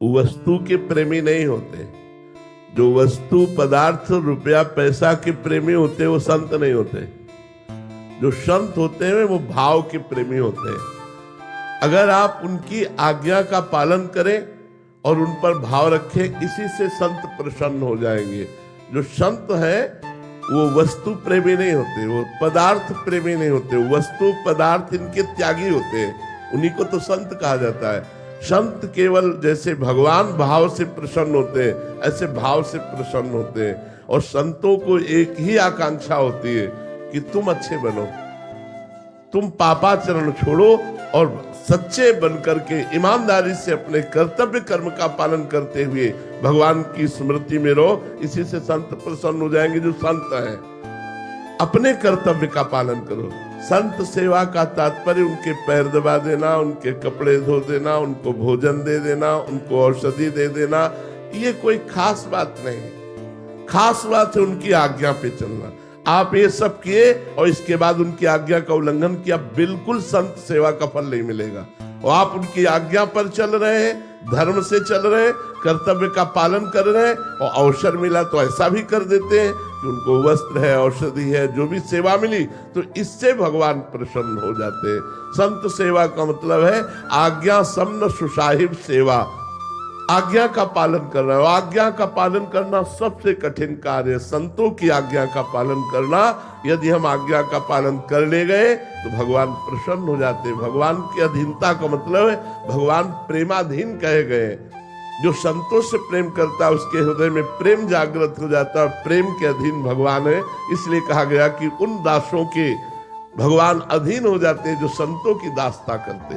वस्तु के प्रेमी नहीं होते। जो वस्तु पदार्थ रुपया पैसा के प्रेमी होते वो संत नहीं होते। जो संत होते हैं वो भाव के प्रेमी होते हैं। अगर आप उनकी आज्ञा का पालन करें और उन पर भाव रखें, इसी से संत प्रसन्न हो जाएंगे। जो संत है वो वस्तु प्रेमी नहीं होते, वो पदार्थ प्रेमी नहीं होते। वस्तु पदार्थ इनके त्यागी होते हैं, उन्हीं को तो संत कहा जाता है। संत केवल जैसे भगवान भाव से प्रसन्न होते हैं, ऐसे भाव से प्रसन्न होते हैं। और संतों को एक ही आकांक्षा होती है कि तुम अच्छे बनो, तुम पापाचरण छोड़ो और सच्चे बनकर के ईमानदारी से अपने कर्तव्य कर्म का पालन करते हुए भगवान की स्मृति में रहो। इसी से संत प्रसन्न हो जाएंगे। जो संत है अपने कर्तव्य का पालन करो। संत सेवा का तात्पर्य उनके पैर दबा देना, उनके कपड़े धो देना, उनको भोजन दे देना, उनको औषधि दे देना, ये कोई खास बात नहीं। खास बात है उनकी आज्ञा पे चलना। आप ये सब किए और इसके बाद उनकी आज्ञा का उल्लंघन किया, बिल्कुल संत सेवा का फल नहीं मिलेगा। और आप उनकी आज्ञा पर चल रहे हैं, धर्म से चल रहे हैं, कर्तव्य का पालन कर रहे हैं, और अवसर मिला तो ऐसा भी कर देते हैं कि उनको वस्त्र है, औषधि है, जो भी सेवा मिली तो इससे भगवान प्रसन्न हो जाते हैं। संत सेवा का मतलब है आज्ञा सम्न सुसाहिब सेवा। आज्ञा का पालन करना, आज्ञा का पालन करना सबसे कठिन कार्य है। संतों की आज्ञा का पालन करना, यदि हम आज्ञा का पालन कर ले गए तो भगवान प्रसन्न हो जाते हैं। भगवान की अधीनता का मतलब है भगवान प्रेमाधीन कहे गए। जो संतों से प्रेम करता है उसके हृदय में प्रेम जागृत हो जाता है, प्रेम के अधीन भगवान है। इसलिए कहा गया कि उन दासों के भगवान अधीन हो जाते हैं जो संतों की दासता करते हैं।